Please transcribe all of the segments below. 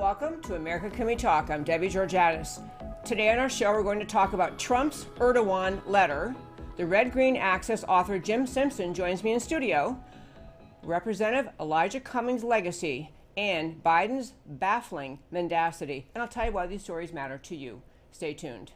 Welcome to America Can We Talk? I'm Debbie Georgatos. Today on our show, we're going to talk about Trump's Erdogan letter. The Red Green Access author Jim Simpson joins me in studio. Representative Elijah Cummings' legacy and Biden's baffling mendacity. And I'll tell you why these stories matter to you. Stay tuned.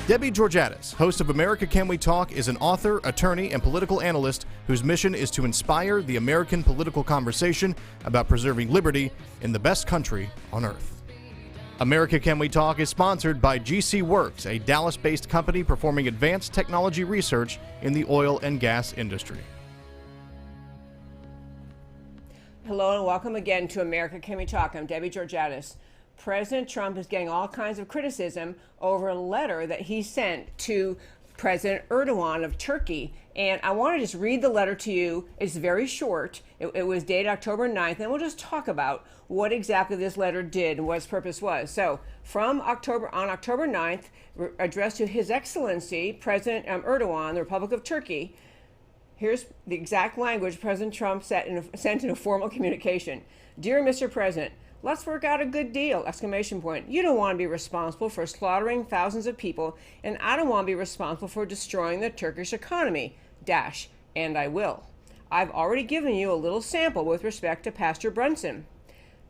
Debbie Georgatos, host of America Can We Talk, is an author, attorney, and political analyst whose mission is to inspire the American political conversation about preserving liberty in the best country on earth. America Can We Talk is sponsored by GC Works, a Dallas-based company performing advanced technology research in the oil and gas industry. Hello and welcome again to America Can We Talk? I'm Debbie Georgatos. President Trump is getting all kinds of criticism over a letter that he sent to President Erdogan of Turkey. And I want to just read the letter to you. It's very short. It was dated October 9th, and we'll just talk about what exactly this letter did and what its purpose was. So on October 9th, addressed to His Excellency, President Erdogan, the Republic of Turkey, here's the exact language President Trump sent in a formal communication. Dear Mr. President, let's work out a good deal! Exclamation point. You don't want to be responsible for slaughtering thousands of people, and I don't want to be responsible for destroying the Turkish economy. Dash. And I will. I've already given you a little sample with respect to Pastor Brunson.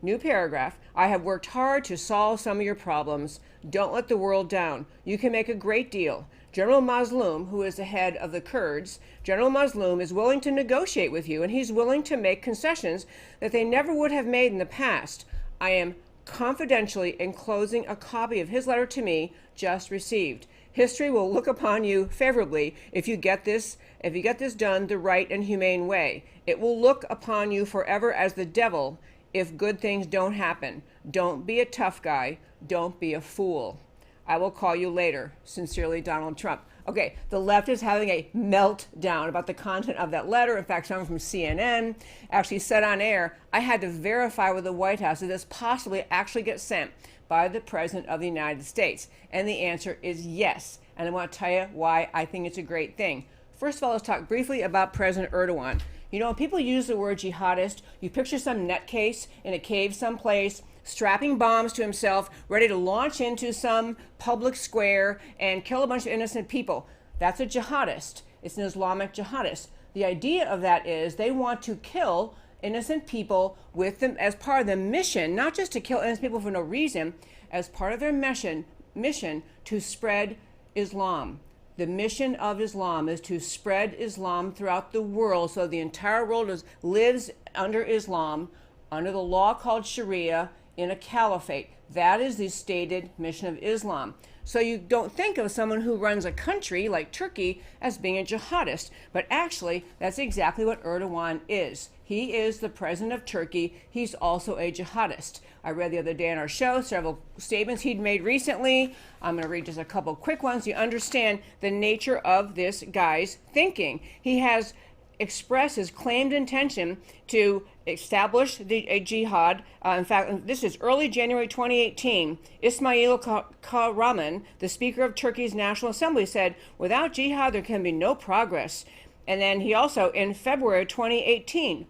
New paragraph. I have worked hard to solve some of your problems. Don't let the world down. You can make a great deal. General Mazlum, who is the head of the Kurds, General Mazlum is willing to negotiate with you, and he's willing to make concessions that they never would have made in the past. I am confidentially enclosing a copy of his letter to me just received. History will look upon you favorably if you get this done the right and humane way. It will look upon you forever as the devil if good things don't happen. Don't be a tough guy. Don't be a fool. I will call you later. Sincerely, Donald Trump. Okay, the left is having a meltdown about the content of that letter. In fact, someone from CNN actually said on air, I had to verify with the White House that this possibly actually gets sent by the President of the United States. And the answer is yes. And I want to tell you why I think it's a great thing. First of all, let's talk briefly about President Erdogan. You know, when people use the word jihadist, you picture some nutcase in a cave someplace, strapping bombs to himself, ready to launch into some public square and kill a bunch of innocent people. That's a jihadist. It's an Islamic jihadist. The idea of that is they want to kill innocent people with them as part of the mission, not just to kill innocent people for no reason, as part of their mission to spread Islam. The mission of Islam is to spread Islam throughout the world so the entire world lives under Islam, under the law called Sharia, in a caliphate. That is the stated mission of Islam. So you don't think of someone who runs a country like Turkey as being a jihadist, but actually that's exactly what Erdogan is. He is the president of Turkey. He's also a jihadist. I read the other day on our show several statements he'd made recently. I'm going to read just a couple quick ones. You understand the nature of this guy's thinking. He has expressed his claimed intention to establish a jihad. In fact, this is early January 2018. Ismail Kahraman, the Speaker of Turkey's National Assembly, said, without jihad, there can be no progress. And then he also, in February 2018,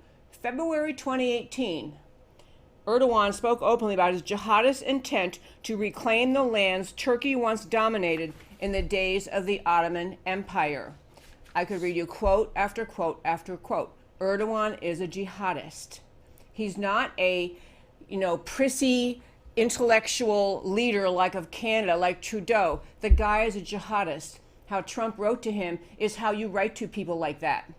Erdogan spoke openly about his jihadist intent to reclaim the lands Turkey once dominated in the days of the Ottoman Empire. I could read you quote after quote after quote. Erdogan is a jihadist. He's not a, prissy intellectual leader like of Canada, like Trudeau. The guy is a jihadist. How Trump wrote to him is how you write to people like that.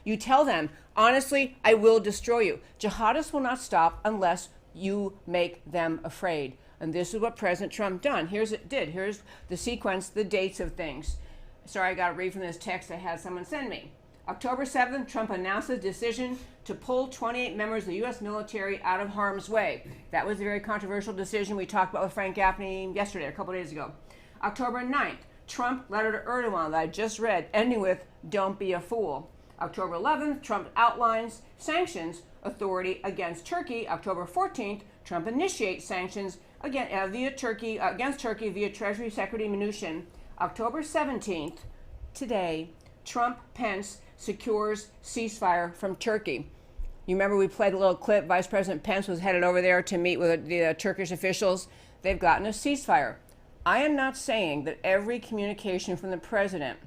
You tell them, honestly, I will destroy you. Jihadists will not stop unless you make them afraid. And this is what President Trump done. Here's the sequence, the dates of things. Sorry, I got to read from this text I had someone send me. October 7th, Trump announced his decision to pull 28 members of the U.S. military out of harm's way. That was a very controversial decision we talked about with Frank Gaffney yesterday, a couple days ago. October 9th, Trump letter to Erdogan that I just read, ending with, don't be a fool. October 11th, Trump outlines sanctions authority against Turkey. October 14th, Trump initiates sanctions against Turkey via Treasury Secretary Mnuchin. October 17th, today, Trump-Pence secures ceasefire from Turkey. You remember we played a little clip. Vice President Pence was headed over there to meet with the Turkish officials. They've gotten a ceasefire. I am not saying that every communication from the president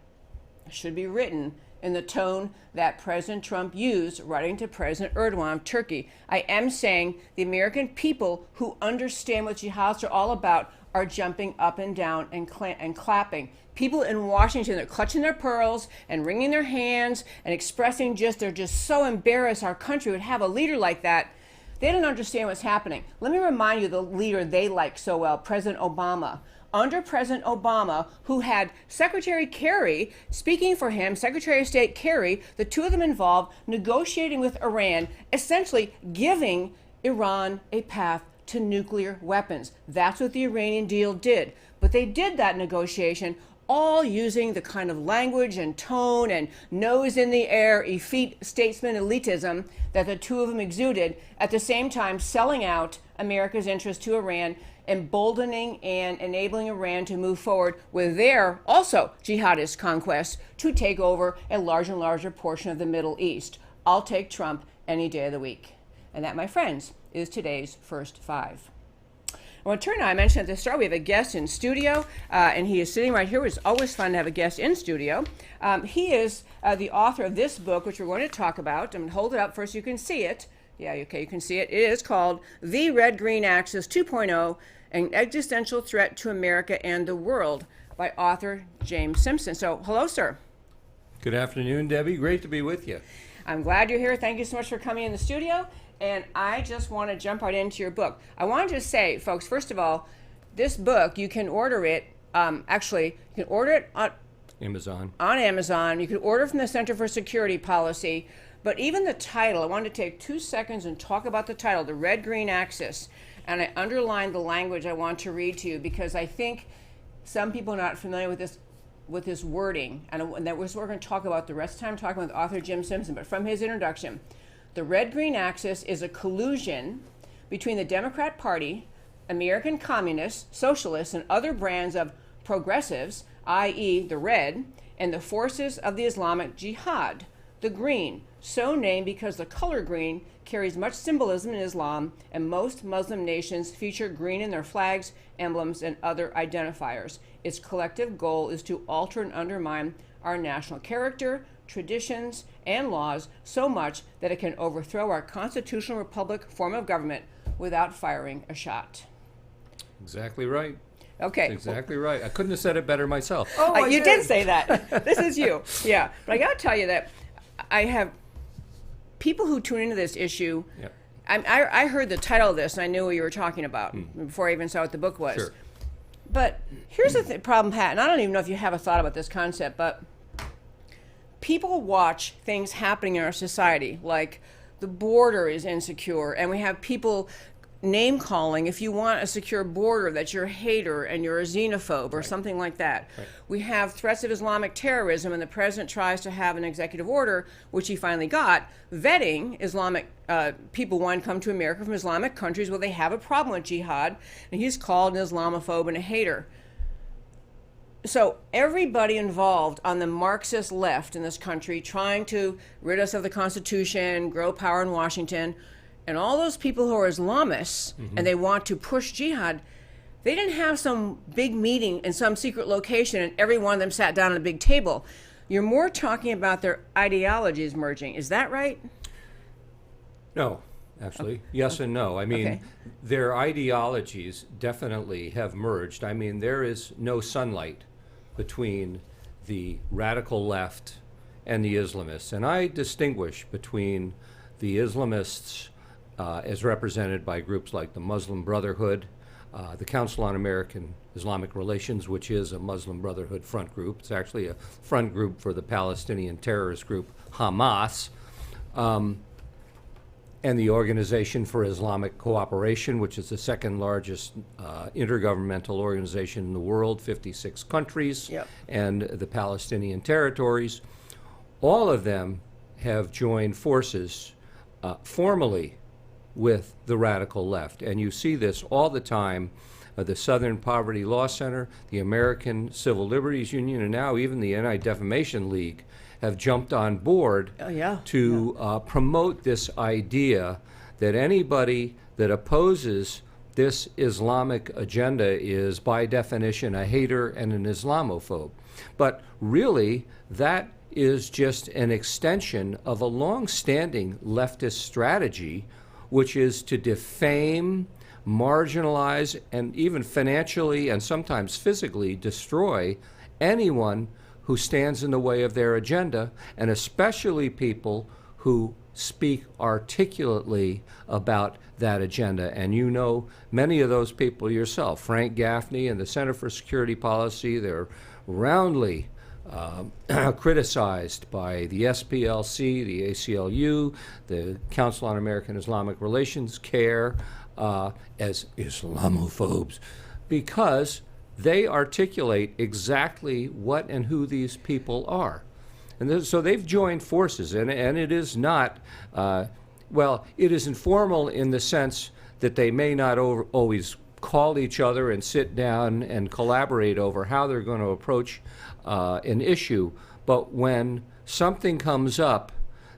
should be written in the tone that President Trump used writing to President Erdogan of Turkey. I am saying the American people who understand what jihads are all about are jumping up and down and clapping. People in Washington are clutching their pearls and wringing their hands and expressing they're just so embarrassed our country would have a leader like that. They don't understand what's happening. Let me remind you the leader they like so well, President Obama. Under President Obama, who had Secretary Kerry speaking for him, Secretary of State Kerry, the two of them involved negotiating with Iran, essentially giving Iran a path to nuclear weapons. That's what the Iranian deal did. But they did that negotiation all using the kind of language and tone and nose in the air, effete statesman elitism that the two of them exuded, at the same time selling out America's interest to Iran, emboldening and enabling Iran to move forward with their also jihadist conquests to take over a larger and larger portion of the Middle East. I'll take Trump any day of the week. And that, my friends, is today's First Five. I want to turn now. I mentioned at the start we have a guest in studio, and he is sitting right here. It's always fun to have a guest in studio. He is the author of this book, which we're going to talk about. I'm going to hold it up first so you can see it. Yeah, okay, you can see it. It is called The Red-Green Axis 2.0, An Existential Threat to America and the World by author James Simpson. So, hello, sir. Good afternoon, Debbie. Great to be with you. I'm glad you're here. Thank you so much for coming in the studio. And I just want to jump right into your book. I want to just say, folks, first of all, this book, you can order it, you can order it on Amazon. On Amazon. You can order it from the Center for Security Policy. But even the title, I wanted to take 2 seconds and talk about the title, The Red-Green Axis. And I underlined the language I want to read to you because I think some people are not familiar with this wording. And that was what we're going to talk about the rest of the time, talking with author Jim Simpson. But from his introduction, the red-green axis is a collusion between the Democrat Party, American communists, socialists, and other brands of progressives, i.e. the red, and the forces of the Islamic Jihad, the green, so named because the color green carries much symbolism in Islam, and most Muslim nations feature green in their flags, emblems, and other identifiers. Its collective goal is to alter and undermine our national character, traditions, and laws so much that it can overthrow our constitutional republic form of government without firing a shot. Exactly right. Okay. That's exactly right. I couldn't have said it better myself. You did say that. This is you. Yeah. But I got to tell you that I have people who tune into this issue. Yep. I heard the title of this and I knew what you were talking about before I even saw what the book was. Sure. But here's the problem, Pat, and I don't even know if you have a thought about this concept, but people watch things happening in our society, like the border is insecure, and we have people name calling if you want a secure border that you're a hater and you're a xenophobe or something like that. Right. We have threats of Islamic terrorism, and the president tries to have an executive order, which he finally got, vetting Islamic people wanting to come to America from Islamic countries where they have a problem with jihad, and he's called an Islamophobe and a hater. So everybody involved on the Marxist left in this country trying to rid us of the Constitution, grow power in Washington, and all those people who are Islamists and they want to push jihad, they didn't have some big meeting in some secret location and every one of them sat down at a big table. You're more talking about their ideologies merging. Is that right? No, actually. Yes and no. I mean, their ideologies definitely have merged. I mean, there is no sunlight between the radical left and the Islamists. And I distinguish between the Islamists as represented by groups like the Muslim Brotherhood, the Council on American Islamic Relations, which is a Muslim Brotherhood front group. It's actually a front group for the Palestinian terrorist group Hamas, and the Organization for Islamic Cooperation, which is the second largest intergovernmental organization in the world, 56 countries, and the Palestinian territories. All of them have joined forces formally with the radical left. And you see this all the time. The Southern Poverty Law Center, the American Civil Liberties Union, and now even the Anti-Defamation League have jumped on board to promote this idea that anybody that opposes this Islamic agenda is by definition a hater and an Islamophobe. But really, that is just an extension of a long-standing leftist strategy, which is to defame, marginalize, and even financially and sometimes physically destroy anyone who stands in the way of their agenda, and especially people who speak articulately about that agenda. And you know many of those people yourself. Frank Gaffney and the Center for Security Policy, they're roundly criticized by the SPLC, the ACLU, the Council on American Islamic Relations, CARE, as Islamophobes, because they articulate exactly what and who these people are. And so they've joined forces, and it is not, it is informal in the sense that they may not always call each other and sit down and collaborate over how they're going to approach an issue. But when something comes up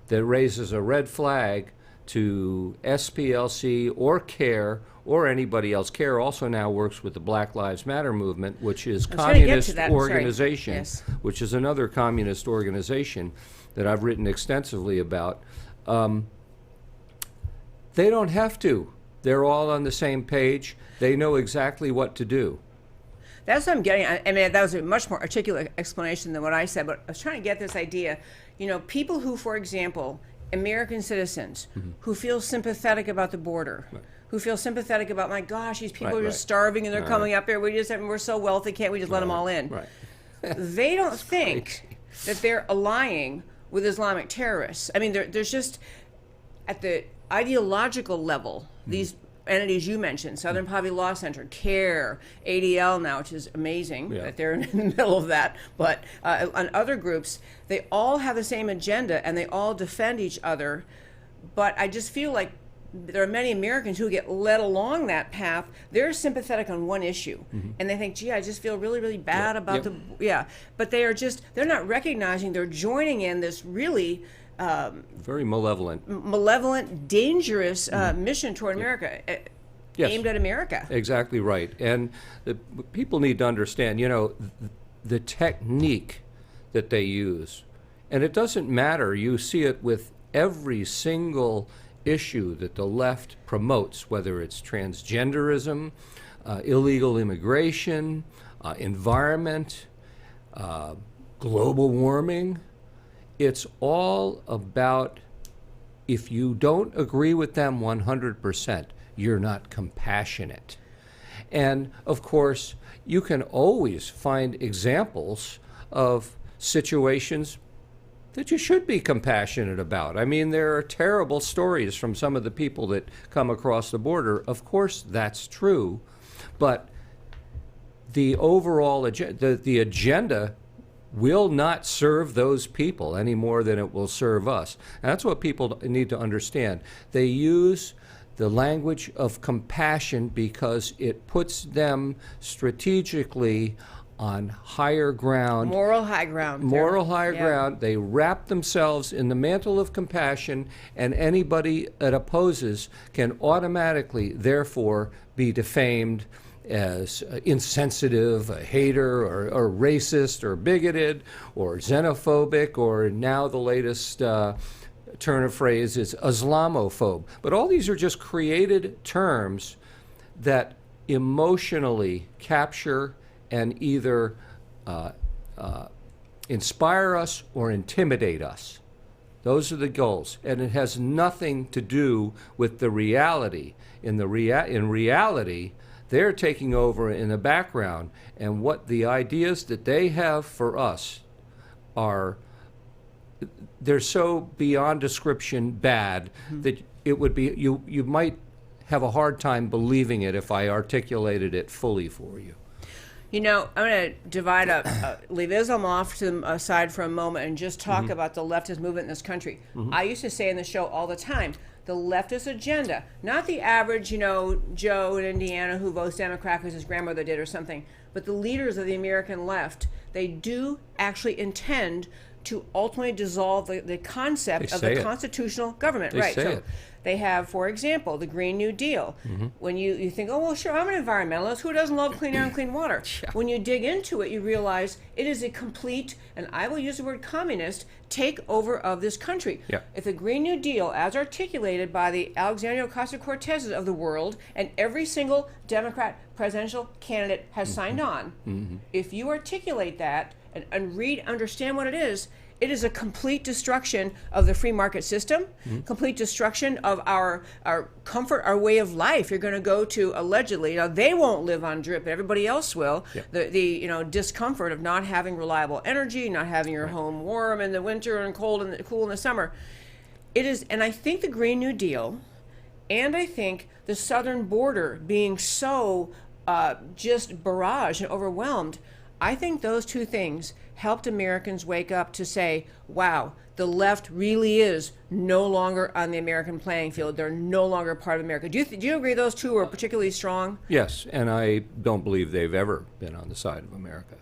that raises a red flag to SPLC or CARE or anybody else, CARE also now works with the Black Lives Matter movement, which is communist organization, yes. Which is another communist organization that I've written extensively about. They don't have to. They're all on the same page. They know exactly what to do. That's what I'm getting at. I mean, that was a much more articulate explanation than what I said, but I was trying to get this idea. You know, people who, for example, American citizens who feel sympathetic about the border, who feel sympathetic about, my gosh, these people are just starving and they're coming up here. We're so wealthy, can't we just let them all in? They don't think that they're allying with Islamic terrorists. I mean, there's just, at the ideological level, these entities you mentioned, Southern Poverty Law Center, CARE, ADL now, which is amazing that they're in the middle of that, but on other groups, they all have the same agenda and they all defend each other. But I just feel like there are many Americans who get led along that path. They're sympathetic on one issue, and they think, gee, I just feel really, really bad about but they're not recognizing they're joining in this really very malevolent, dangerous mission toward America, aimed at America. Exactly right. And people need to understand, the technique that they use. And it doesn't matter. You see it with every single issue that the left promotes, whether it's transgenderism, illegal immigration, environment, global warming. It's all about, if you don't agree with them 100%, you're not compassionate. And of course, you can always find examples of situations that you should be compassionate about. I mean, there are terrible stories from some of the people that come across the border. Of course, that's true. But the overall the agenda will not serve those people any more than it will serve us. And that's what people need to understand. They use the language of compassion because it puts them strategically on higher ground. Moral high ground. Moral high ground. They wrap themselves in the mantle of compassion, and anybody that opposes can automatically, therefore, be defamed as insensitive, a hater, or racist, or bigoted, or xenophobic, or now the latest turn of phrase is Islamophobe. But all these are just created terms that emotionally capture and either inspire us or intimidate us. Those are the goals. And it has nothing to do with the reality. In reality, they're taking over in the background, and what the ideas that they have for us they're so beyond description bad that it would be, you might have a hard time believing it if I articulated it fully for you. I'm going to divide up, leave Islam off to the side for a moment and just talk about the leftist movement in this country. I used to say in the show all the time, the leftist agenda, not the average, Joe in Indiana who votes Democrat because his grandmother did or something, but the leaders of the American left, they do actually intend to ultimately dissolve the concept of the constitutional government. They say it. They have, for example, the Green New Deal. When you think, oh, well, sure, I'm an environmentalist. Who doesn't love clean air and clean water? When you dig into it, you realize it is a complete, and I will use the word communist, takeover of this country. If the Green New Deal, as articulated by the Alexandria Ocasio-Cortezes of the world, and every single Democrat presidential candidate has signed on, if you articulate that and understand what it is a complete destruction of the free market system, complete destruction of our comfort, our way of life. You're going to go to, allegedly, now they won't live on drip, but everybody else will. The discomfort of not having reliable energy, not having your home warm in the winter and cool in the summer. It is, and I think the Green New Deal, and I think the southern border being so just barraged and overwhelmed, I think those two things helped Americans wake up to say, wow, the left really is no longer on the American playing field. They're no longer part of America. Do you agree those two are particularly strong? Yes, and I don't believe they've ever been on the side of America.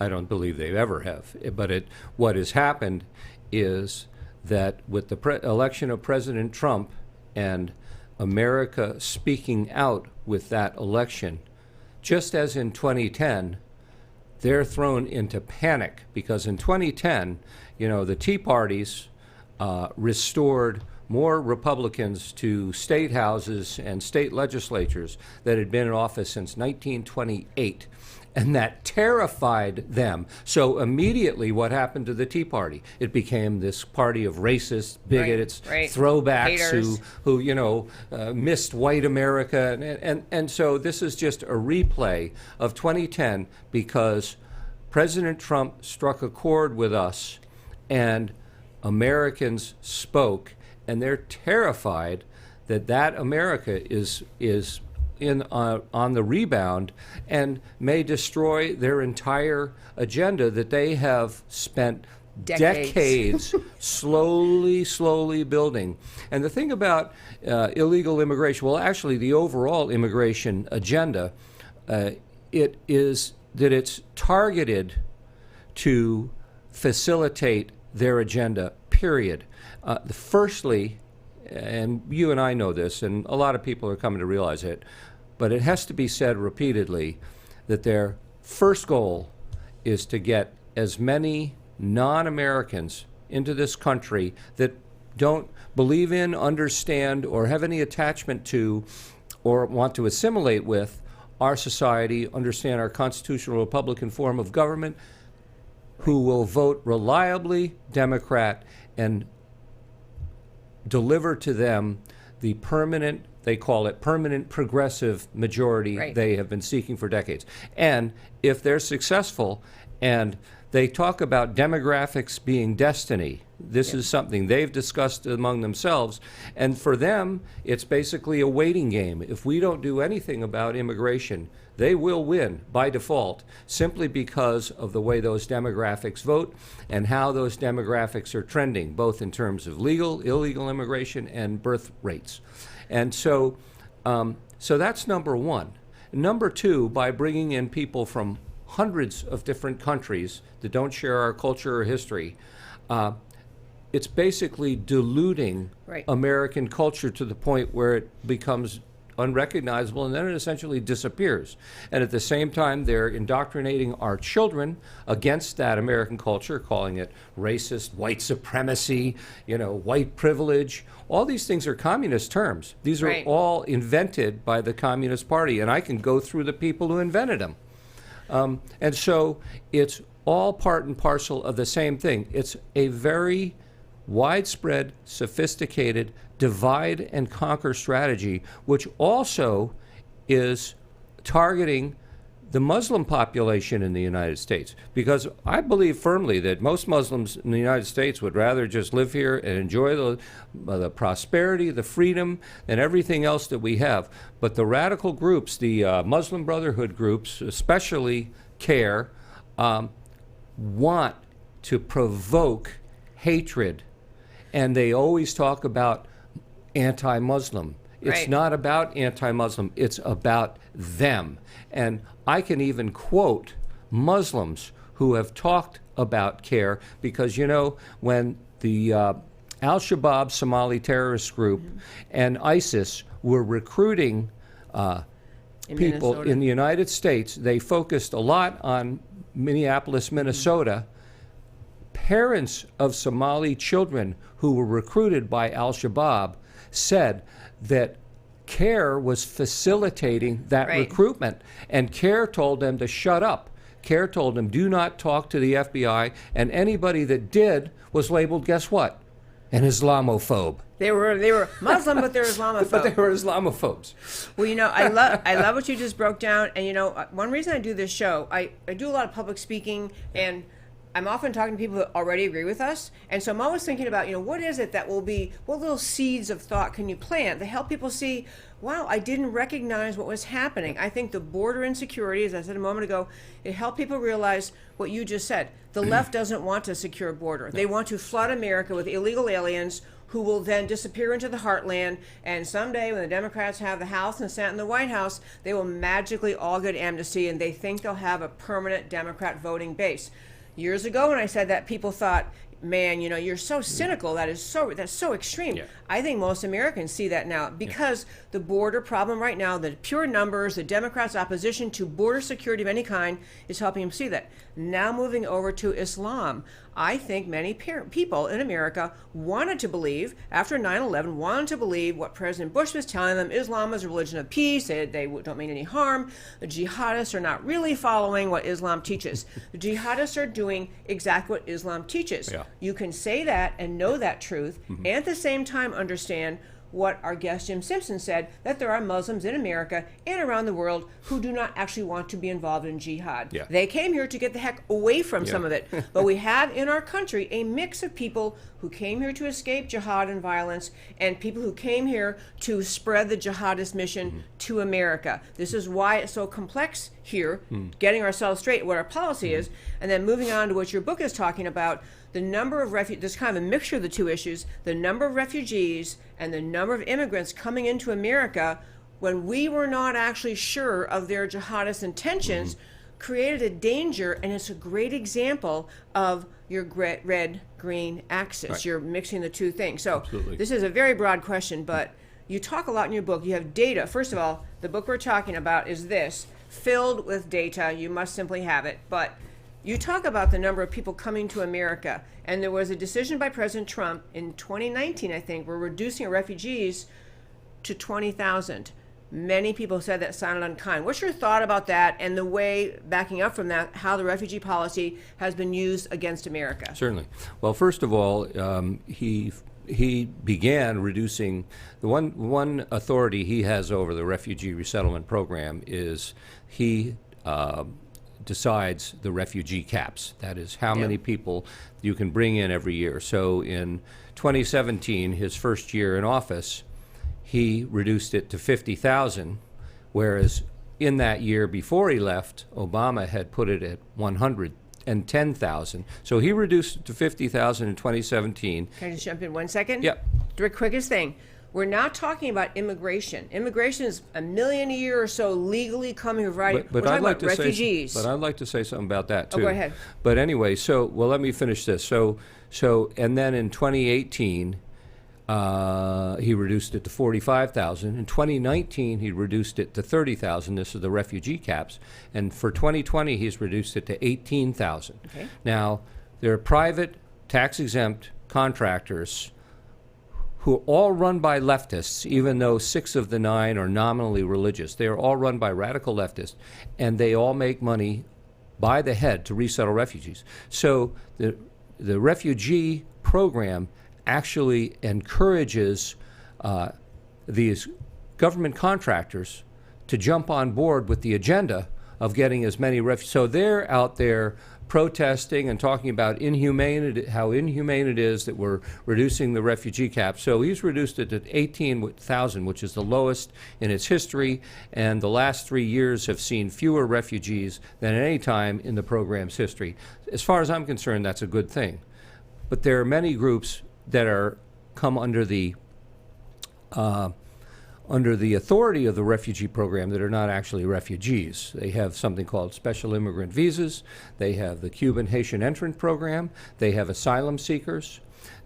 I don't believe they ever have. But what has happened is that with the election of President Trump and America speaking out with that election, just as in 2010, they're thrown into panic because in 2010, the Tea Parties restored more Republicans to state houses and state legislatures that had been in office since 1928. And that terrified them. So immediately what happened to the Tea Party? It became this party of racists, bigots, throwbacks who missed white America. And so this is just a replay of 2010 because President Trump struck a chord with us and Americans spoke, and they're terrified that America is on the rebound and may destroy their entire agenda that they have spent decades slowly building. And the thing about illegal immigration, well, actually the overall immigration agenda, it is that it's targeted to facilitate their agenda, period. Firstly, and you and I know this, and a lot of people are coming to realize it, but it has to be said repeatedly that their first goal is to get as many non-Americans into this country that don't believe in, understand, or have any attachment to, or want to assimilate with our society, understand our constitutional Republican form of government, who will vote reliably Democrat and deliver to them the permanent, they call it permanent progressive majority they have been seeking for decades. And if they're successful, and they talk about demographics being destiny, this is something they've discussed among themselves, and for them, it's basically a waiting game. If we don't do anything about immigration, they will win by default, simply because of the way those demographics vote and how those demographics are trending, both in terms of legal, illegal immigration, and birth rates. And so that's number one. Number two, by bringing in people from hundreds of different countries that don't share our culture or history, it's basically diluting American culture to the point where it becomes unrecognizable, and then it essentially disappears. And at the same time, they're indoctrinating our children against that American culture, calling it racist, white supremacy, white privilege. All these things are communist terms. These are all invented by the Communist Party, and I can go through the people who invented them. And so it's all part and parcel of the same thing. It's a very widespread, sophisticated divide and conquer strategy, which also is targeting the Muslim population in the United States. Because I believe firmly that most Muslims in the United States would rather just live here and enjoy the prosperity, the freedom, and everything else that we have. But the radical groups, the Muslim Brotherhood groups, especially CARE, want to provoke hatred. And they always talk about anti-Muslim. It's not about anti-Muslim. It's about them. And I can even quote Muslims who have talked about CARE, because, you know, when the Al-Shabaab Somali terrorist group and ISIS were recruiting people Minnesota. in the United States, they focused a lot on Minneapolis, Minnesota. Parents of Somali children who were recruited by Al-Shabaab said that CARE was facilitating that Right. recruitment, and CARE told them to shut up. CARE told them, do not talk to the FBI, and anybody that did was labeled, guess what? An Islamophobe. They were Muslim, but they're Islamophobe. But they were Islamophobes. Well, you know, I love what you just broke down. And you know, one reason I do this show, I do a lot of public speaking, and I'm often talking to people that already agree with us. And so I'm always thinking about, you know, what is it that will be, what little seeds of thought can you plant that help people see, wow, I didn't recognize what was happening. I think the border insecurity, as I said a moment ago, it helped people realize what you just said. The left doesn't want a secure border. They want to flood America with illegal aliens who will then disappear into the heartland, and someday when the Democrats have the House and the Senate and the White House, they will magically all get amnesty, and they think they'll have a permanent Democrat voting base. Years ago when I said that, people thought, man, you know, you're so cynical. That's so extreme. Yeah. I think most Americans see that now because the border problem right now, the pure numbers, the Democrats' opposition to border security of any kind is helping them see that. Now moving over to Islam, I think many people in America wanted to believe, after 9/11, wanted to believe what President Bush was telling them. Islam is a religion of peace. They don't mean any harm. The jihadists are not really following what Islam teaches. The jihadists are doing exactly what Islam teaches. Yeah. You can say that and know that truth, and at the same time understand what our guest Jim Simpson said, that there are Muslims in America and around the world who do not actually want to be involved in jihad. Yeah. They came here to get the heck away from some of it. But we have in our country a mix of people who came here to escape jihad and violence, and people who came here to spread the jihadist mission to America. This is why it's so complex here, getting ourselves straight what our policy is, and then moving on to what your book is talking about, the number of refugees, there's kind of a mixture of the two issues, the number of refugees and the number of immigrants coming into America when we were not actually sure of their jihadist intentions created a danger, and it's a great example of your red-green axis. Right. You're mixing the two things. So Absolutely. this is a very broad question, but you talk a lot in your book. You have data. First of all, the book we're talking about is this, filled with data. You must simply have it. But you talk about the number of people coming to America, and there was a decision by President Trump in 2019, I think, we're reducing refugees to 20,000. Many people said that sounded unkind. What's your thought about that, and the way, backing up from that, how the refugee policy has been used against America? Certainly. Well, first of all, he began reducing the one authority he has over the refugee resettlement program is he decides the refugee caps. That is how many people you can bring in every year. So in 2017, his first year in office, he reduced it to 50,000, whereas in that year before he left, Obama had put it at 110,000. So he reduced it to 50,000 in 2017. Can I just jump in 1 second? Yep. The quickest thing. We're not talking about immigration. Immigration is 1 million a year or so legally coming here. We're talking about refugees. But I'd like to say something about that too. Oh, go ahead. But anyway, let me finish this. So, and then in 2018, he reduced it to 45,000. In 2019, he reduced it to 30,000. This is the refugee caps. And for 2020, he's reduced it to 18,000. Okay. Now, there are private, tax-exempt contractors who are all run by leftists, even though 6 of the 9 are nominally religious. They are all run by radical leftists, and they all make money by the head to resettle refugees. So the refugee program actually encourages these government contractors to jump on board with the agenda of getting as many refugees. So they're out there protesting and talking about how inhumane it is that we're reducing the refugee cap. So he's reduced it to 18,000, which is the lowest in its history, and the last 3 years have seen fewer refugees than at any time in the program's history. As far as I'm concerned, that's a good thing. But there are many groups that come under the under the authority of the refugee program that are not actually refugees. They have something called special immigrant visas. They have the Cuban Haitian entrant program. They have asylum seekers.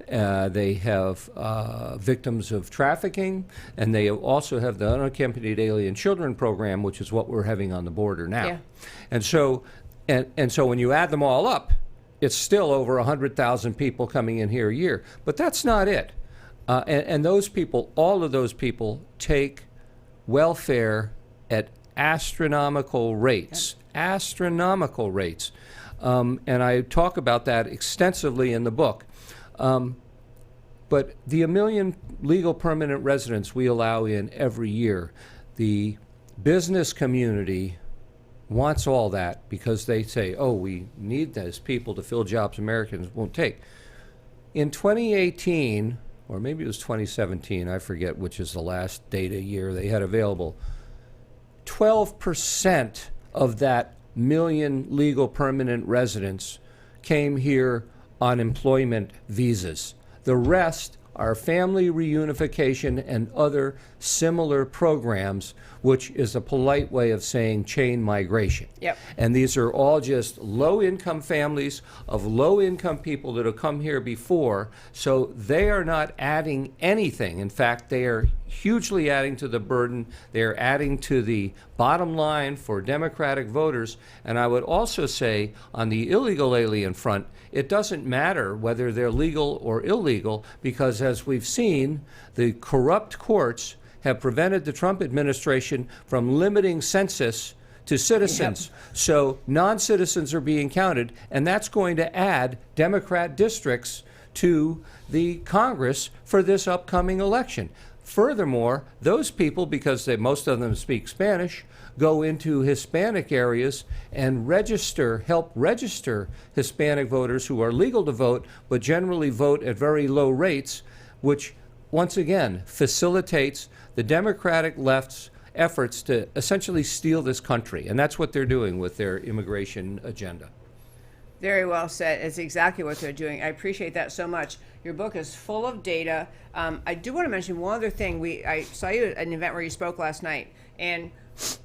They have victims of trafficking, and they also have the unaccompanied alien children program, which is what we're having on the border now. Yeah. And so when you add them all up, it's still over 100,000 people coming in here a year. But that's not it. And those people, all of those people, take welfare at astronomical rates. Astronomical rates. And I talk about that extensively in the book. But the 1 million legal permanent residents we allow in every year, the business community wants all that because they say, oh, we need those people to fill jobs Americans won't take. In 2018, or maybe it was 2017, I forget which is the last data year they had available, 12% of that 1 million legal permanent residents came here on employment visas. The rest are family reunification and other similar programs, which is a polite way of saying chain migration. Yep. And these are all just low-income families of low-income people that have come here before, so they are not adding anything. In fact, they are hugely adding to the burden. They are adding to the bottom line for Democratic voters. And I would also say, on the illegal alien front, it doesn't matter whether they're legal or illegal, because as we've seen, the corrupt courts have prevented the Trump administration from limiting census to citizens. Yep. So non-citizens are being counted, and that's going to add Democrat districts to the Congress for this upcoming election. Furthermore, those people, because most of them speak Spanish, go into Hispanic areas and help register Hispanic voters who are legal to vote, but generally vote at very low rates, which once again facilitates the Democratic left's efforts to essentially steal this country. And that's what they're doing with their immigration agenda. Very well said. It's exactly what they're doing. I appreciate that so much. Your book is full of data. I do want to mention one other thing. I saw you at an event where you spoke last night, and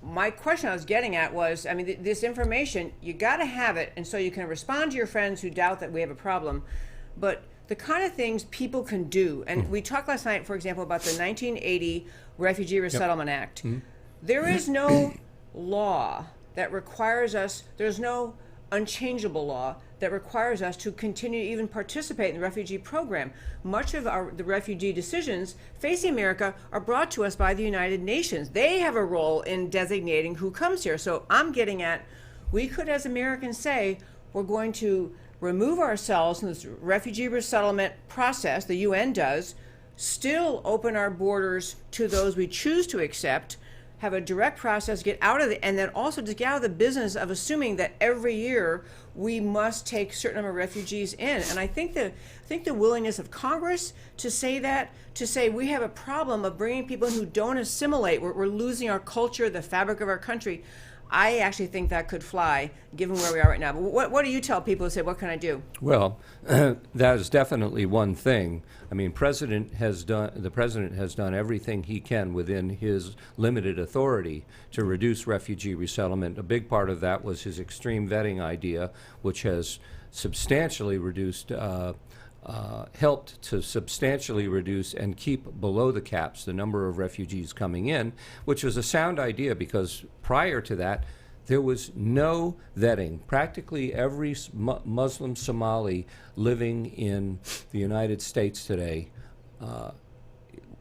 my question I was getting at was, I mean, this information, you got to have it, and so you can respond to your friends who doubt that we have a problem. But the kind of things people can do, and we talked last night, for example, about the 1980 Refugee Resettlement Act. Mm-hmm. There is no law that requires us, there's no unchangeable law that requires us to continue to even participate in the refugee program. Much of the refugee decisions facing America are brought to us by the United Nations. They have a role in designating who comes here. So I'm getting at, we could as Americans say, we're going to remove ourselves from this refugee resettlement process, the UN does, still open our borders to those we choose to accept, have a direct process, get out of and then also to get out of the business of assuming that every year we must take a certain number of refugees in. And I think the willingness of Congress to say that, to say we have a problem of bringing people in who don't assimilate, we're losing our culture, the fabric of our country. I actually think that could fly, given where we are right now. But what do you tell people who say, what can I do? Well, that is definitely one thing. I mean, the president has done everything he can within his limited authority to reduce refugee resettlement. A big part of that was his extreme vetting idea, which has substantially reduced helped to substantially reduce and keep below the caps the number of refugees coming in, which was a sound idea because prior to that, there was no vetting. Practically every Muslim Somali living in the United States today,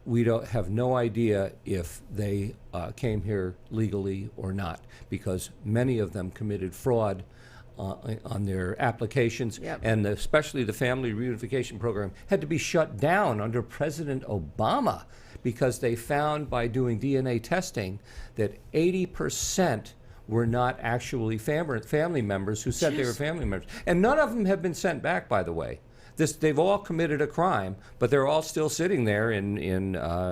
we have no idea if they came here legally or not, because many of them committed fraud on their applications. Yep. And especially the family reunification program had to be shut down under President Obama because they found by doing DNA testing that 80% were not actually family members who said they were family members. And none of them have been sent back, by the way. They've all committed a crime, but they're all still sitting there in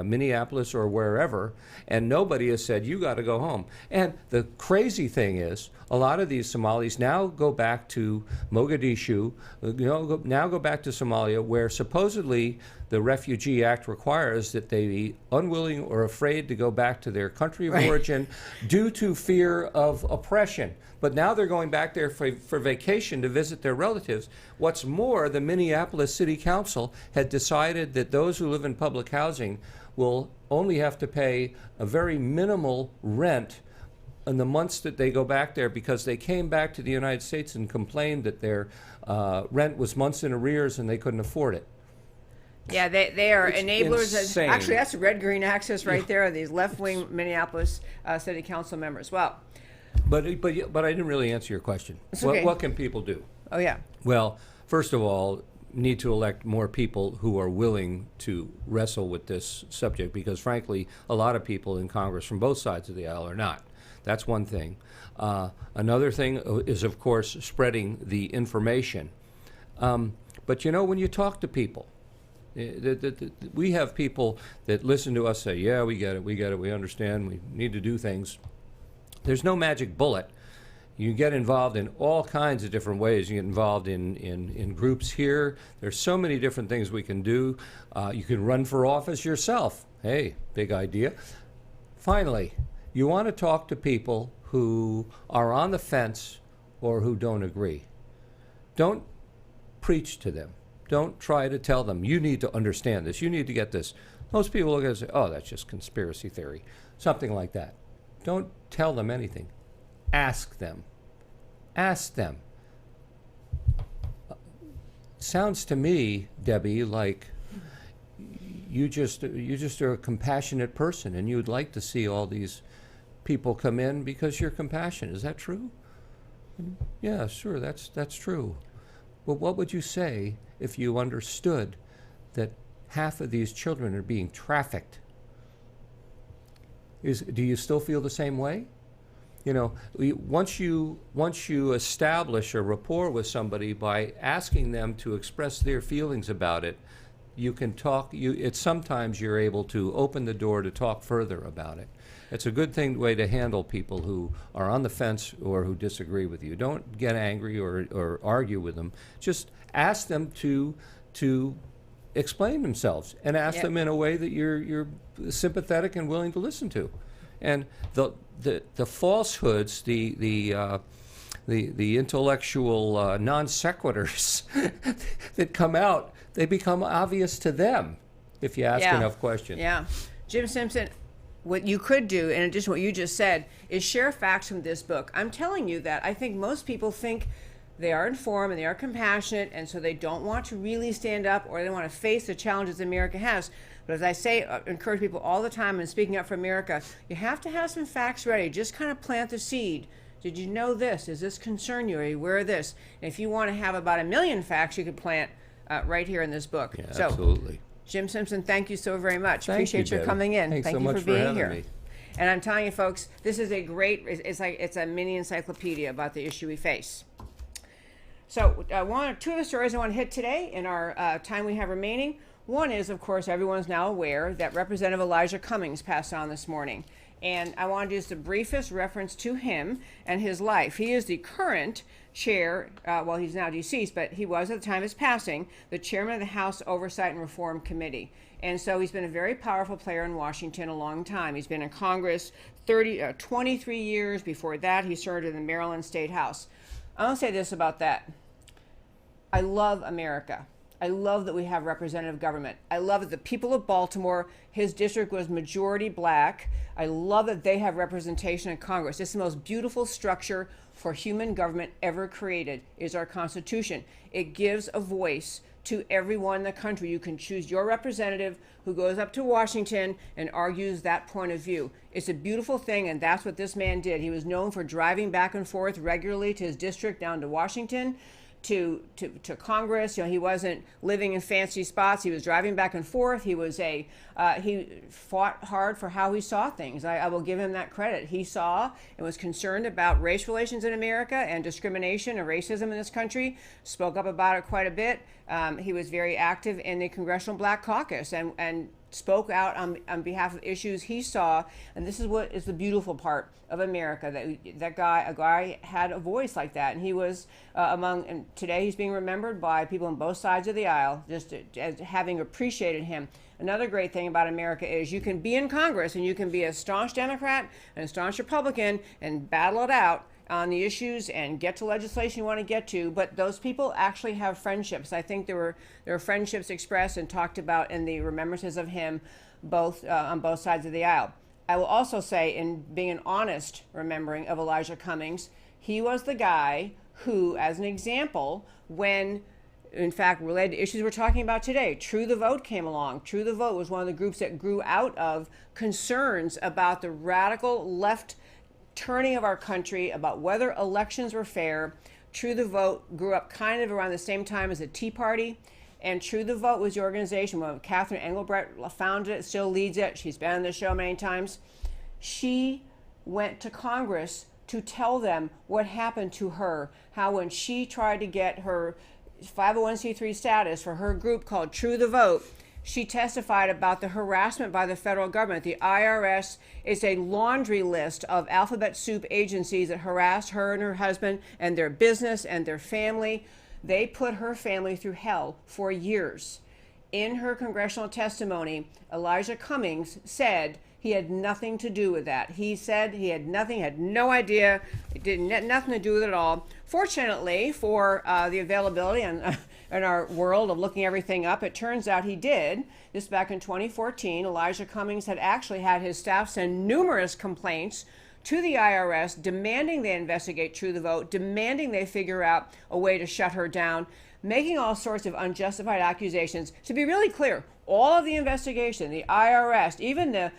Minneapolis or wherever, and nobody has said, you got to go home. And the crazy thing is, a lot of these Somalis now go back to Mogadishu, now go back to Somalia, where supposedly the Refugee Act requires that they be unwilling or afraid to go back to their country of origin due to fear of oppression. But now they're going back there for vacation to visit their relatives. What's more, the Minneapolis City Council had decided that those who live in public housing will only have to pay a very minimal rent in the months that they go back there, because they came back to the United States and complained that their rent was months in arrears and they couldn't afford it. Yeah, they are It's enablers. insane. Actually, that's red-green axis right there, these left-wing Minneapolis City Council members. Well, But I didn't really answer your question. okay. What can people do? oh yeah. Well, first of all, need to elect more people who are willing to wrestle with this subject, because frankly, a lot of people in Congress from both sides of the aisle are not. That's one thing. Another thing is, of course, spreading the information. But when you talk to people, we have people that listen to us say, yeah, we get it, we understand, we need to do things. There's no magic bullet. You get involved in all kinds of different ways. You get involved in groups here. There's so many different things we can do. You can run for office yourself. Hey, big idea. Finally, you want to talk to people who are on the fence or who don't agree. Don't preach to them. Don't try to tell them, you need to understand this, you need to get this. Most people look at it and say, oh, that's just conspiracy theory, something like that. Don't tell them anything. Ask them. Ask them. Sounds to me, Debbie, like you just are a compassionate person, and you'd like to see all these people come in because you're compassionate. Is that true? Yeah, sure, that's true. But what would you say if you understood that half of these children are being trafficked? Do you still feel the same way? Once you establish a rapport with somebody by asking them to express their feelings about it, you can talk. Sometimes you're able to open the door to talk further about it. It's a good way to handle people who are on the fence or who disagree with you. Don't get angry or argue with them. Just ask them to explain themselves, and ask them in a way that you're sympathetic and willing to listen to. And the falsehoods, the intellectual non sequiturs that come out, they become obvious to them if you ask enough questions. Yeah. Jim Simpson, what you could do, in addition to what you just said, is share facts from this book. I'm telling you that I think most people think they are informed and they are compassionate, and so they don't want to really stand up, or they want to face the challenges America has. But as I say, encourage people all the time in speaking up for America, you have to have some facts ready. Just kind of plant the seed. Did you know this? Does this concern you? Are you aware of this? And if you want to have about 1 million facts, you could plant right here in this book. Yeah, so, absolutely. Jim Simpson, thank you so very much. Thank Appreciate you, your coming in. Thanks Thank so you much for being having here. me. And I'm telling you, folks, this is a great, it's a mini encyclopedia about the issue we face. So two of the stories I want to hit today in our time we have remaining. One is, of course, everyone's now aware that Representative Elijah Cummings passed on this morning. And I want to do just the briefest reference to him and his life. He is the current chair, well, he's now deceased, but he was at the time of his passing, the chairman of the House Oversight and Reform Committee. And so he's been a very powerful player in Washington a long time. He's been in Congress 23 years. Before that, he served in the Maryland State House. I want to say this about that. I love America. I love that we have representative government. I love that the people of Baltimore, his district was majority black. I love that they have representation in Congress. It's the most beautiful structure for human government ever created, is our Constitution. It gives a voice to everyone in the country. You can choose your representative who goes up to Washington and argues that point of view. It's a beautiful thing, and that's what this man did. He was known for driving back and forth regularly to his district down to Washington to Congress. He wasn't living in fancy spots. He was driving back and forth. He fought hard for how he saw things. I will give him that credit. He saw and was concerned about race relations in America and discrimination and racism in this country, spoke up about it quite a bit. He was very active in the Congressional Black Caucus and spoke out on behalf of issues he saw. And this is what is the beautiful part of America, that a guy had a voice like that. And he was and today he's being remembered by people on both sides of the aisle, just as having appreciated him. Another great thing about America is you can be in Congress and you can be a staunch Democrat and a staunch Republican and battle it out on the issues and get to legislation you want to get to, but those people actually have friendships. I think there were friendships expressed and talked about in the remembrances of him on both sides of the aisle. I will also say, in being an honest remembering of Elijah Cummings, he was the guy who, as an example, when in fact related to issues we're talking about today, True the Vote came along. True the Vote was one of the groups that grew out of concerns about the radical left turning of our country, about whether elections were fair. True the Vote grew up kind of around the same time as the Tea Party, and True the Vote was the organization when Catherine Engelbrecht founded it, still leads it. She's been on the show many times. She went to Congress to tell them what happened to her, how when she tried to get her 501c3 status for her group called True the Vote, she testified about the harassment by the federal government. The IRS is a laundry list of alphabet soup agencies that harassed her and her husband and their business and their family. They put her family through hell for years. In her congressional testimony, Elijah Cummings said he had nothing to do with that. He said he had nothing, had no idea, it didn't nothing to do with it at all. Fortunately for the availability and in our world of looking everything up, it turns out he did. This back in 2014, Elijah Cummings had actually had his staff send numerous complaints to the IRS demanding they investigate True the Vote, demanding they figure out a way to shut her down, making all sorts of unjustified accusations. To be really clear, all of the investigation, the IRS, even it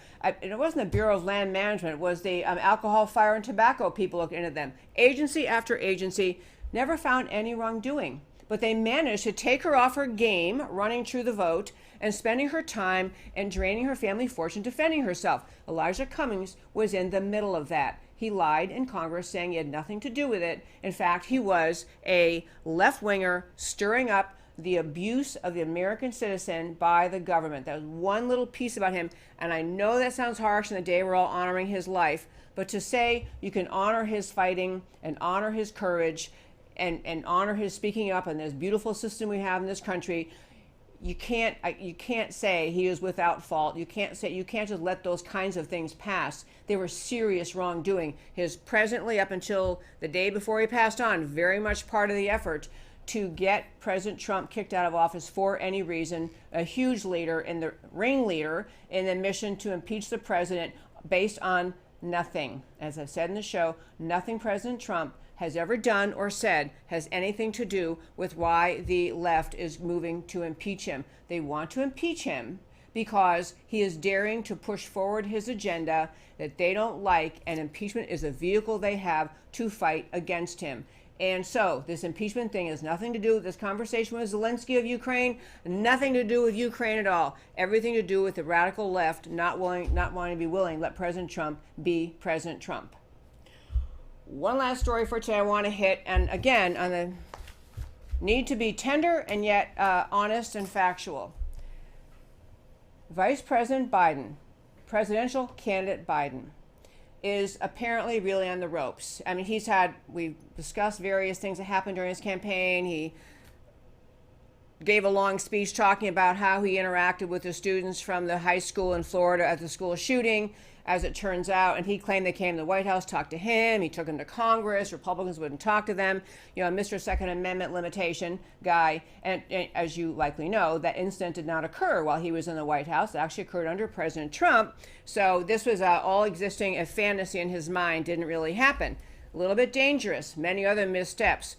wasn't the Bureau of Land Management, it was the alcohol, fire, and tobacco people looking into them. Agency after agency never found any wrongdoing. But they managed to take her off her game, running True the Vote, and spending her time and draining her family fortune defending herself. Elijah Cummings was in the middle of that. He lied in Congress saying he had nothing to do with it. In fact, he was a left-winger stirring up the abuse of the American citizen by the government. That was one little piece about him. And I know that sounds harsh in the day we're all honoring his life, but to say you can honor his fighting and honor his courage and honor his speaking up and this beautiful system we have in this country, you can't say he is without fault. You can't just let those kinds of things pass. They were serious wrongdoing. His presently, up until the day before he passed on, very much part of the effort to get President Trump kicked out of office for any reason, a huge leader and the ringleader in the mission to impeach the president based on nothing. As I said in the show, nothing President Trump has ever done or said has anything to do with why the left is moving to impeach him. They want to impeach him because he is daring to push forward his agenda that they don't like, and impeachment is a vehicle they have to fight against him. And so this impeachment thing has nothing to do with this conversation with Zelensky of Ukraine, nothing to do with Ukraine at all. Everything to do with the radical left not wanting to be willing to let President Trump be President Trump. One last story for today I want to hit, and again, on the need to be tender and yet honest and factual. Vice President Biden, presidential candidate Biden, is apparently really on the ropes. I mean, we've discussed various things that happened during his campaign. He gave a long speech talking about how he interacted with the students from the high school in Florida at the school shooting, as it turns out, and he claimed they came to the White House, talked to him, he took them to Congress, Republicans wouldn't talk to them, Mr. Second Amendment limitation guy, and as you likely know, that incident did not occur while he was in the White House. It actually occurred under President Trump, so this was all existing, a fantasy in his mind, didn't really happen. A little bit dangerous, many other missteps.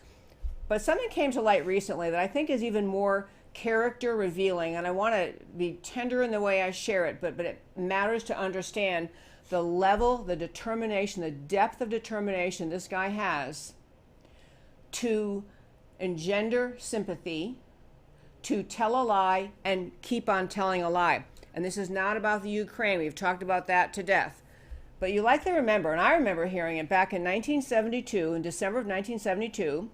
But something came to light recently that I think is even more character revealing, and I want to be tender in the way I share it, but it matters to understand the level, the determination, the depth of determination this guy has to engender sympathy, to tell a lie and keep on telling a lie. And this is not about the Ukraine. We've talked about that to death. But you likely remember, and I remember hearing it back in 1972, in December of 1972,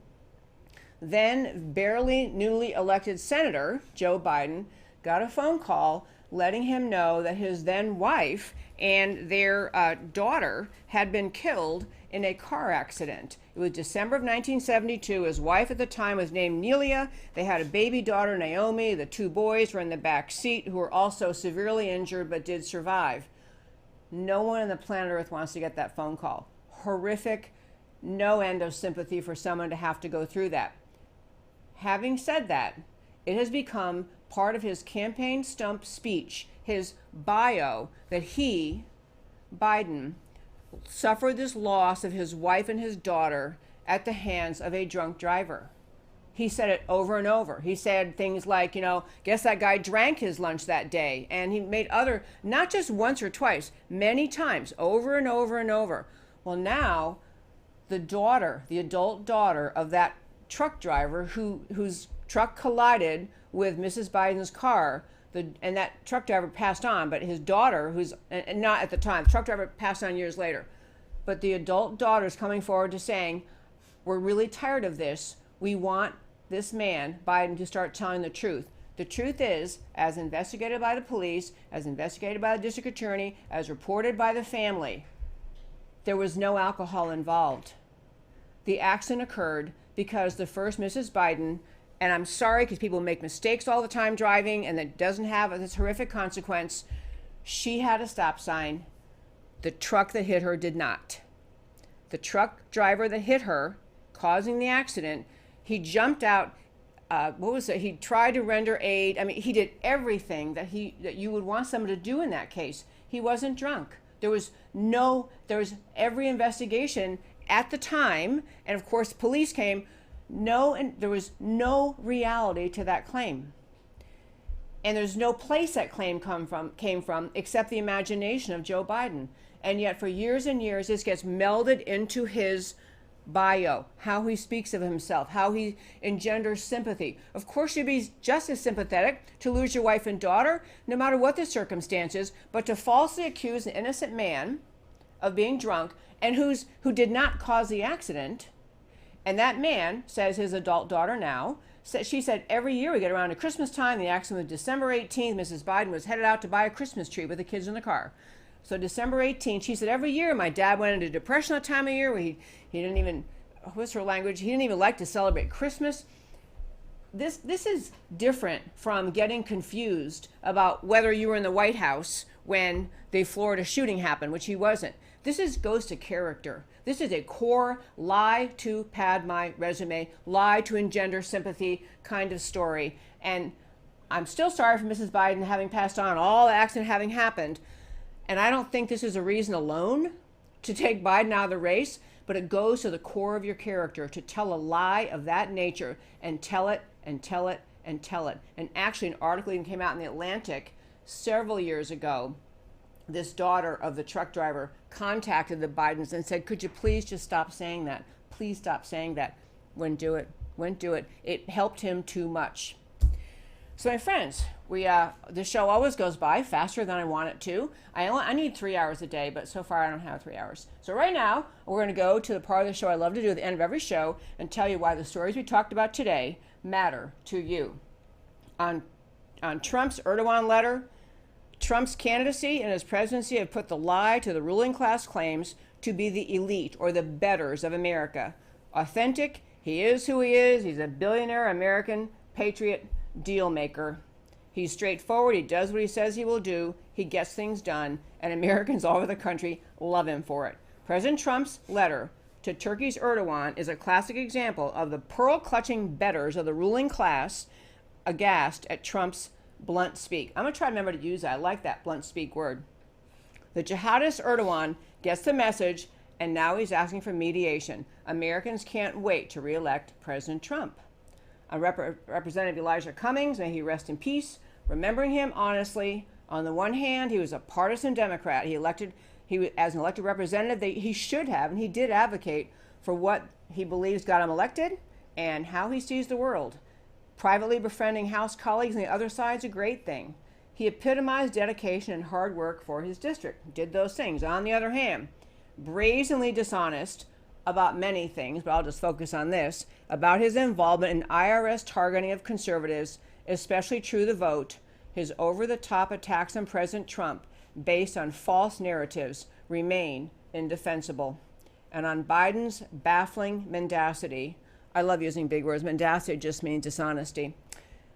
then barely newly elected Senator Joe Biden got a phone call letting him know that his then wife and their daughter had been killed in a car accident. It was December of 1972. His wife at the time was named Nelia. They had a baby daughter, Naomi. The two boys were in the back seat, who were also severely injured but did survive. No one on the planet Earth wants to get that phone call. Horrific, no end of sympathy for someone to have to go through that. Having said that, it has become part of his campaign stump speech, his bio, that he, Biden, suffered this loss of his wife and his daughter at the hands of a drunk driver. He said it over and over. He said things like, guess that guy drank his lunch that day. And he made other, not just once or twice, many times, over and over and over. Well, now the daughter, the adult daughter of that truck driver whose truck collided with Mrs. Biden's car, and that truck driver passed on, but his daughter, who's and not at the time, the truck driver passed on years later, but the adult daughter is coming forward to saying, we're really tired of this. We want this man, Biden, to start telling the truth. The truth is, as investigated by the police, as investigated by the district attorney, as reported by the family, there was no alcohol involved. The accident occurred because the first Mrs. Biden, and I'm sorry because people make mistakes all the time driving and that doesn't have this horrific consequence, she had a stop sign. The truck that hit her did not. The truck driver that hit her, causing the accident, he jumped out. He tried to render aid. I mean, he did everything that you would want someone to do in that case. He wasn't drunk. There was every investigation at the time, and of course police came. And there was no reality to that claim. And there's no place that claim came from except the imagination of Joe Biden. And yet for years and years, this gets melded into his bio, how he speaks of himself, how he engenders sympathy. Of course, you'd be just as sympathetic to lose your wife and daughter, no matter what the circumstances, but to falsely accuse an innocent man of being drunk and who did not cause the accident. And that man, says his adult daughter now, she said every year we get around to Christmas time, the accident was December 18th, Mrs. Biden was headed out to buy a Christmas tree with the kids in the car. So December 18th, she said every year my dad went into depression that time of year where he didn't even, what's her language, he didn't even like to celebrate Christmas. This is different from getting confused about whether you were in the White House when the Florida shooting happened, which he wasn't. This goes to character. This is a core lie to pad my resume, lie to engender sympathy kind of story. And I'm still sorry for Mrs. Biden having passed on, all the accident having happened. And I don't think this is a reason alone to take Biden out of the race, but it goes to the core of your character to tell a lie of that nature and tell it and tell it and tell it. And actually an article even came out in the Atlantic several years ago. This daughter of the truck driver contacted the Bidens and said, could you please just stop saying that? Please stop saying that. Wouldn't do it. It helped him too much. So my friends, the show always goes by faster than I want it to. I need 3 hours a day, but so far I don't have 3 hours. So right now, we're going to go to the part of the show I love to do at the end of every show and tell you why the stories we talked about today matter to you. On Trump's Erdogan letter, Trump's candidacy and his presidency have put the lie to the ruling class claims to be the elite or the betters of America. Authentic, he is who he is. He's a billionaire American patriot deal maker. He's straightforward. He does what he says he will do. He gets things done, and Americans all over the country love him for it. President Trump's letter to Turkey's Erdogan is a classic example of the pearl-clutching betters of the ruling class aghast at Trump's blunt speak. I'm going to try to remember to use that. I like that blunt speak word. The jihadist Erdogan gets the message, and now he's asking for mediation. Americans can't wait to re-elect President Trump. Representative Elijah Cummings, may he rest in peace, remembering him honestly. On the one hand, he was a partisan Democrat. As an elected representative, he should have, and he did advocate for what he believes got him elected, and how he sees the world. Privately befriending House colleagues on the other side is a great thing. He epitomized dedication and hard work for his district, did those things. On the other hand, brazenly dishonest about many things, but I'll just focus on this, about his involvement in IRS targeting of conservatives, especially True the Vote, his over-the-top attacks on President Trump based on false narratives remain indefensible. And on Biden's baffling mendacity, I love using big words, mendacity just means dishonesty.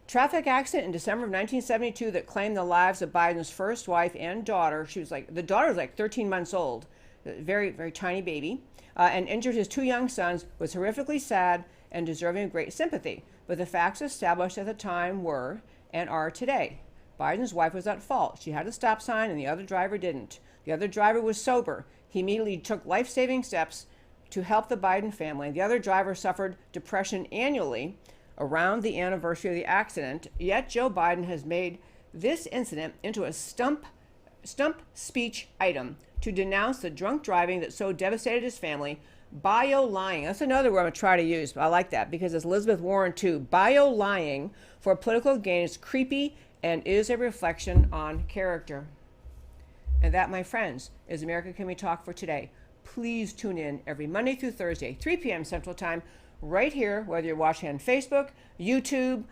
Traffic accident in December of 1972 that claimed the lives of Biden's first wife and daughter. The daughter was like 13 months old, a very, very tiny baby, and injured his 2 young sons, was horrifically sad and deserving of great sympathy. But the facts established at the time were and are today. Biden's wife was at fault. She had a stop sign and the other driver didn't. The other driver was sober. He immediately took life-saving steps to help the Biden family. The other driver suffered depression annually around the anniversary of the accident. Yet Joe Biden has made this incident into a stump speech item to denounce the drunk driving that so devastated his family. Bio-lying. That's another word I'm going to try to use, but I like that because it's Elizabeth Warren too. Bio-lying for political gain is creepy and is a reflection on character. And that, my friends, is America Can We Talk for today. Please tune in every Monday through Thursday, 3 p.m. Central Time, right here, whether you're watching on Facebook, YouTube,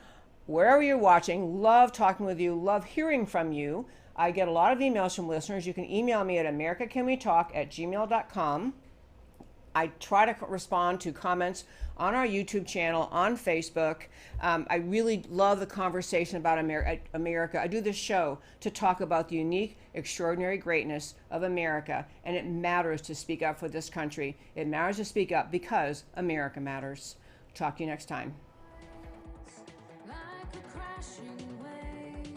wherever you're watching. Love talking with you, love hearing from you. I get a lot of emails from listeners. You can email me at americacanwetalk@gmail.com. I try to respond to comments on our YouTube channel, on Facebook. I really love the conversation about America. I do this show to talk about the unique, extraordinary greatness of America, and it matters to speak up for this country. It matters to speak up because America matters. Talk to you next time. Like a crashing wave.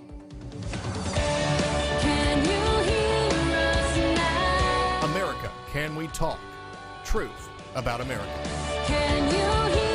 Can you hear us now? America, Can We Talk? Truth about America. Can you hear